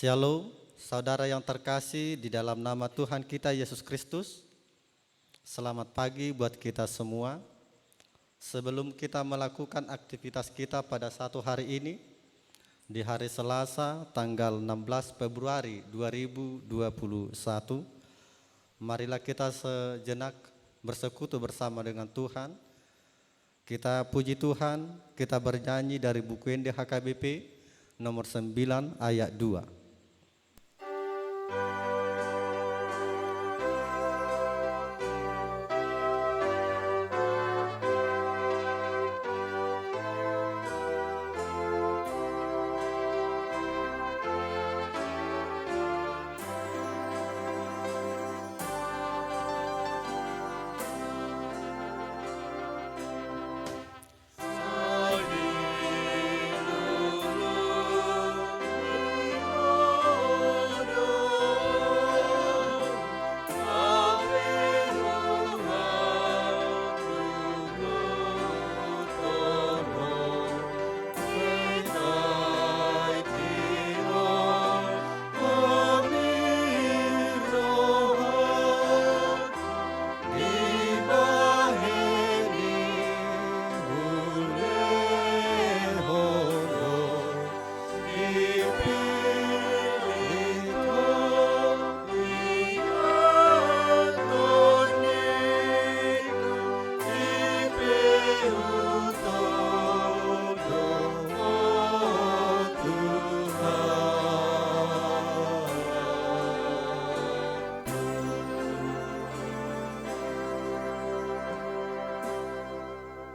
Shalom, saudara yang terkasih di dalam nama Tuhan kita Yesus Kristus. Selamat pagi buat kita semua. Sebelum kita melakukan aktivitas kita pada satu hari ini, di hari Selasa tanggal 16 Februari 2021, marilah kita sejenak bersekutu bersama dengan Tuhan. Kita puji Tuhan, kita bernyanyi dari buku ND HKBP nomor 9 ayat 2.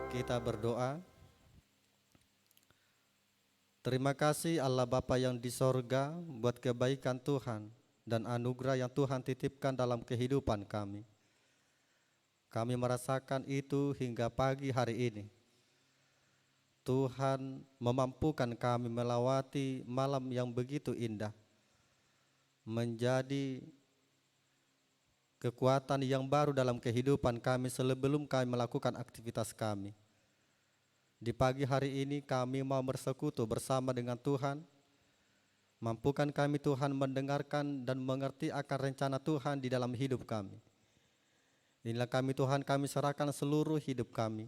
Kita berdoa. Terima kasih Allah Bapa yang di sorga buat kebaikan Tuhan dan anugerah yang Tuhan titipkan dalam kehidupan kami. Kami merasakan itu hingga pagi hari ini. Tuhan memampukan kami melewati malam yang begitu indah, menjadi kekuatan yang baru dalam kehidupan kami sebelum kami melakukan aktivitas kami. Di pagi hari ini kami mau bersekutu bersama dengan Tuhan. Mampukan kami Tuhan mendengarkan dan mengerti akan rencana Tuhan di dalam hidup kami. Inilah kami Tuhan, kami serahkan seluruh hidup kami.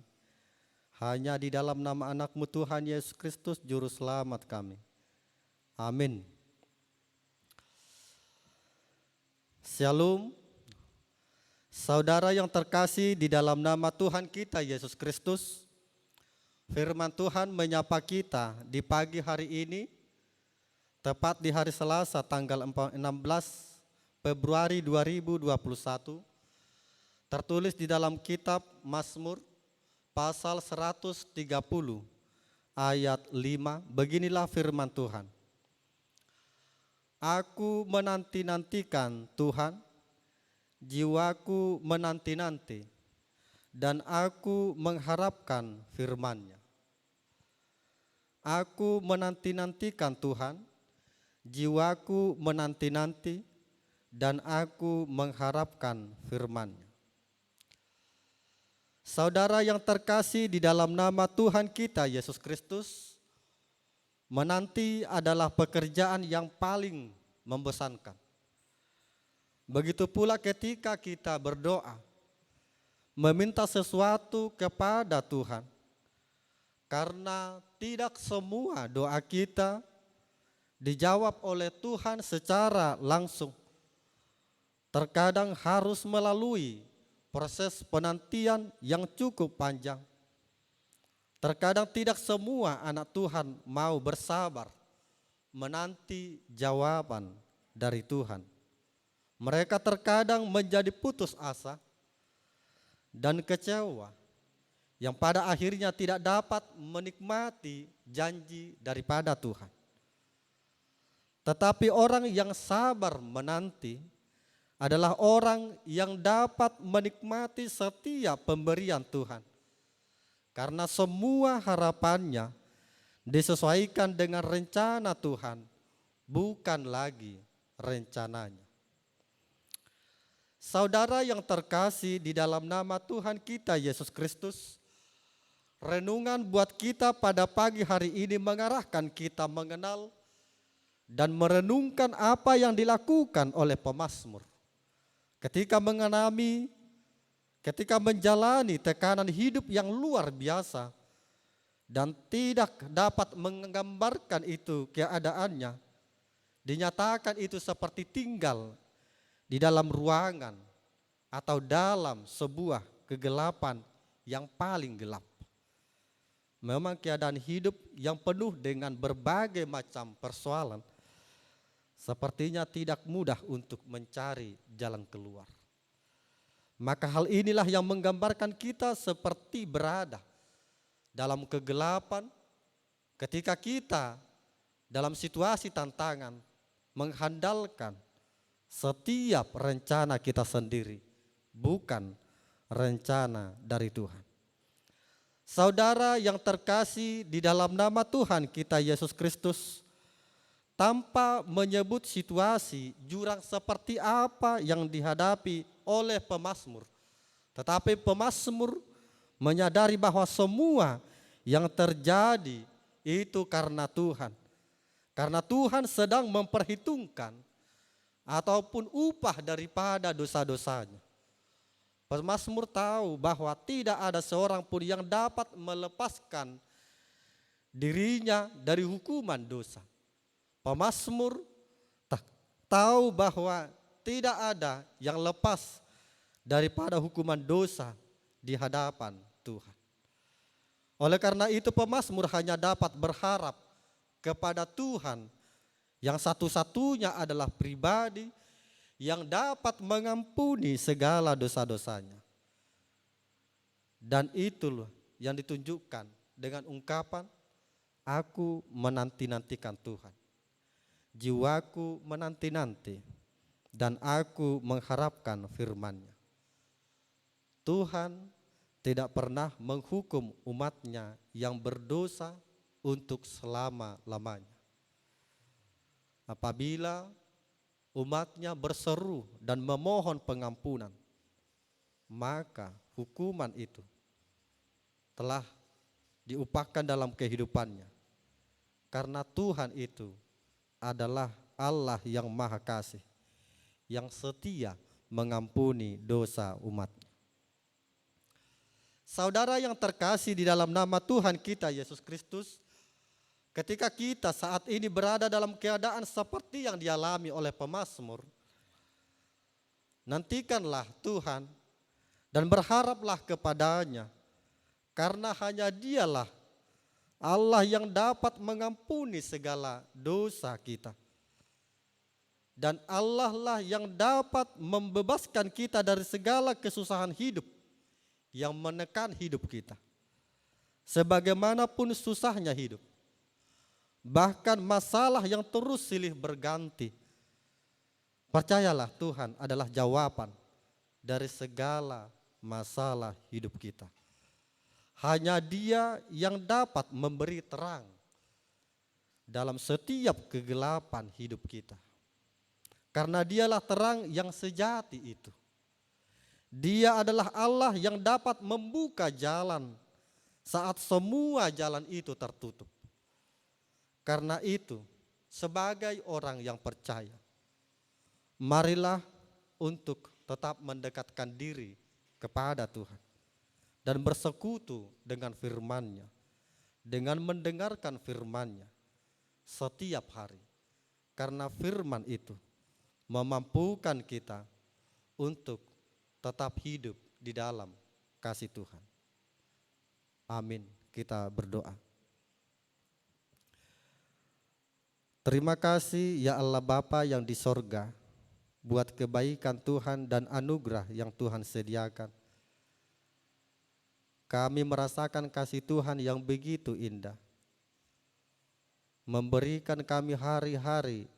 Hanya di dalam nama anak-Mu Tuhan Yesus Kristus Juru Selamat kami. Amin. Shalom. Saudara yang terkasih di dalam nama Tuhan kita Yesus Kristus, firman Tuhan menyapa kita di pagi hari ini, tepat di hari Selasa tanggal 16 Februari 2021, tertulis di dalam kitab Mazmur pasal 130 ayat 5, beginilah firman Tuhan. Aku menanti-nantikan Tuhan, jiwaku menanti-nanti, dan aku mengharapkan firman-Nya. Aku menanti-nantikan Tuhan, jiwaku menanti-nanti, dan aku mengharapkan firman-Nya. Saudara yang terkasih di dalam nama Tuhan kita Yesus Kristus, menanti adalah pekerjaan yang paling membosankan. Begitu pula ketika kita berdoa, meminta sesuatu kepada Tuhan, karena tidak semua doa kita dijawab oleh Tuhan secara langsung. Terkadang harus melalui proses penantian yang cukup panjang. Terkadang tidak semua anak Tuhan mau bersabar menanti jawaban dari Tuhan. Mereka terkadang menjadi putus asa dan kecewa, yang pada akhirnya tidak dapat menikmati janji daripada Tuhan. Tetapi orang yang sabar menanti adalah orang yang dapat menikmati setiap pemberian Tuhan, karena semua harapannya disesuaikan dengan rencana Tuhan, bukan lagi rencananya. Saudara yang terkasih di dalam nama Tuhan kita Yesus Kristus, renungan buat kita pada pagi hari ini mengarahkan kita mengenal dan merenungkan apa yang dilakukan oleh pemazmur. Ketika menjalani tekanan hidup yang luar biasa dan tidak dapat menggambarkan itu keadaannya, dinyatakan itu seperti tinggal di dalam ruangan atau dalam sebuah kegelapan yang paling gelap. Memang keadaan hidup yang penuh dengan berbagai macam persoalan sepertinya tidak mudah untuk mencari jalan keluar. Maka hal inilah yang menggambarkan kita seperti berada dalam kegelapan ketika kita dalam situasi tantangan mengandalkan setiap rencana kita sendiri, bukan rencana dari Tuhan. Saudara yang terkasih di dalam nama Tuhan kita Yesus Kristus, tanpa menyebut situasi jurang seperti apa yang dihadapi oleh pemazmur, tetapi pemazmur menyadari bahwa semua yang terjadi itu karena Tuhan. Karena Tuhan sedang memperhitungkan ataupun upah daripada dosa-dosanya. Pemazmur tahu bahwa tidak ada seorang pun yang dapat melepaskan dirinya dari hukuman dosa. Pemazmur tahu bahwa tidak ada yang lepas daripada hukuman dosa di hadapan Tuhan. Oleh karena itu pemazmur hanya dapat berharap kepada Tuhan yang satu-satunya adalah pribadi yang dapat mengampuni segala dosa-dosanya. Dan itulah yang ditunjukkan dengan ungkapan, aku menanti-nantikan Tuhan. Jiwaku menanti-nanti dan aku mengharapkan firman-Nya. Tuhan tidak pernah menghukum umat-Nya yang berdosa untuk selama-lamanya. Apabila umat-Nya berseru dan memohon pengampunan, maka hukuman itu telah diupahkan dalam kehidupannya. Karena Tuhan itu adalah Allah yang Maha Kasih, yang setia mengampuni dosa umat-Nya. Saudara yang terkasih di dalam nama Tuhan kita Yesus Kristus, ketika kita saat ini berada dalam keadaan seperti yang dialami oleh pemazmur, nantikanlah Tuhan dan berharaplah kepada-Nya, karena hanya Dialah Allah yang dapat mengampuni segala dosa kita. Dan Allah lah yang dapat membebaskan kita dari segala kesusahan hidup yang menekan hidup kita. Sebagaimanapun susahnya hidup, bahkan masalah yang terus silih berganti, percayalah Tuhan adalah jawaban dari segala masalah hidup kita. Hanya Dia yang dapat memberi terang dalam setiap kegelapan hidup kita. Karena Dialah terang yang sejati itu. Dia adalah Allah yang dapat membuka jalan saat semua jalan itu tertutup. Karena itu, sebagai orang yang percaya, marilah untuk tetap mendekatkan diri kepada Tuhan dan bersekutu dengan firman-Nya, dengan mendengarkan firman-Nya setiap hari. Karena firman itu memampukan kita untuk tetap hidup di dalam kasih Tuhan. Amin. Kita berdoa. Terima kasih ya Allah Bapa yang di sorga, buat kebaikan Tuhan dan anugerah yang Tuhan sediakan. Kami merasakan kasih Tuhan yang begitu indah, memberikan kami hari-hari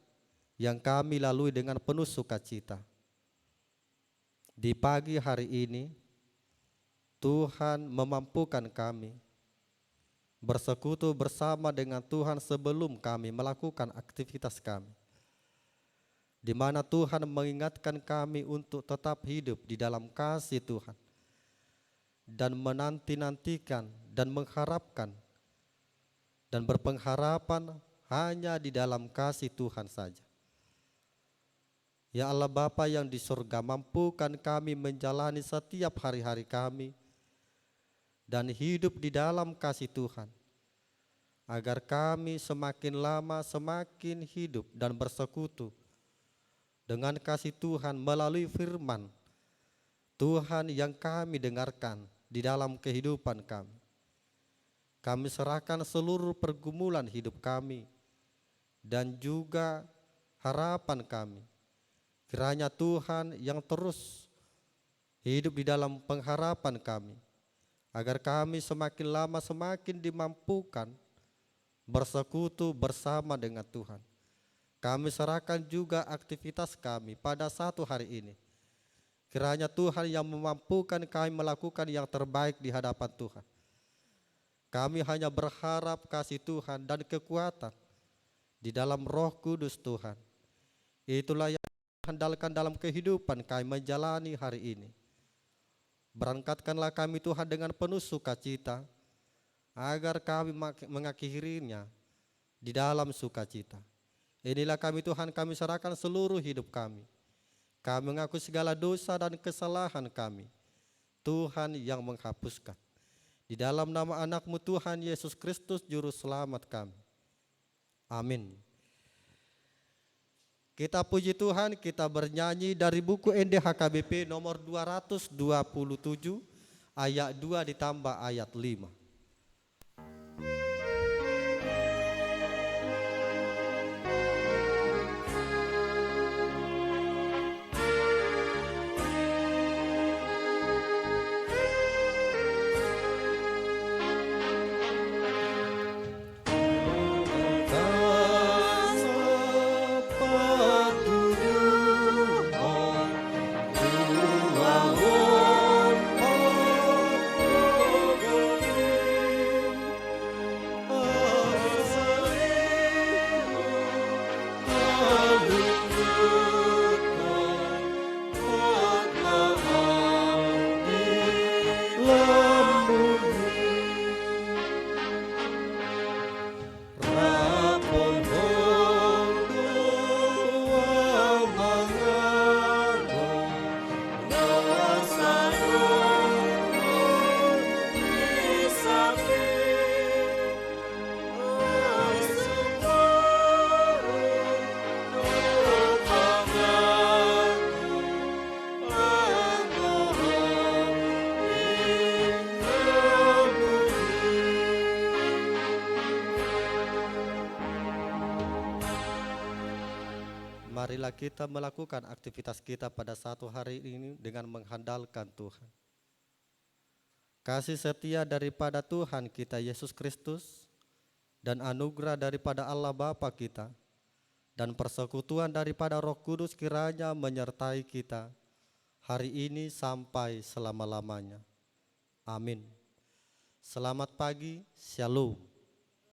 yang kami lalui dengan penuh sukacita. Di pagi hari ini, Tuhan memampukan kami bersekutu bersama dengan Tuhan sebelum kami melakukan aktivitas kami, di mana Tuhan mengingatkan kami untuk tetap hidup di dalam kasih Tuhan dan menanti-nantikan dan mengharapkan dan berpengharapan hanya di dalam kasih Tuhan saja. Ya Allah Bapa yang di surga, mampukan kami menjalani setiap hari-hari kami dan hidup di dalam kasih Tuhan, agar kami semakin lama semakin hidup dan bersekutu dengan kasih Tuhan melalui firman Tuhan yang kami dengarkan di dalam kehidupan kami. Kami serahkan seluruh pergumulan hidup kami dan juga harapan kami. Kiranya Tuhan yang terus hidup di dalam pengharapan kami, agar kami semakin lama semakin dimampukan bersekutu bersama dengan Tuhan. Kami serahkan juga aktivitas kami pada satu hari ini. Kiranya Tuhan yang memampukan kami melakukan yang terbaik di hadapan Tuhan. Kami hanya berharap kasih Tuhan dan kekuatan di dalam Roh Kudus Tuhan. Itulah yang handalkan dalam kehidupan kami menjalani hari ini. Berangkatkanlah kami Tuhan dengan penuh sukacita, agar kami mengakhirinya di dalam sukacita. Inilah kami Tuhan, kami serahkan seluruh hidup kami. Kami mengaku segala dosa dan kesalahan kami, Tuhan yang menghapuskan. Di dalam nama anak-Mu Tuhan Yesus Kristus Juru Selamat kami. Amin. Kita puji Tuhan, kita bernyanyi dari buku NDHKBP nomor 227 ayat 2 ditambah ayat 5. Marilah kita melakukan aktivitas kita pada satu hari ini dengan mengandalkan Tuhan. Kasih setia daripada Tuhan kita Yesus Kristus dan anugerah daripada Allah Bapa kita dan persekutuan daripada Roh Kudus kiranya menyertai kita hari ini sampai selama-lamanya. Amin. Selamat pagi, Shalom.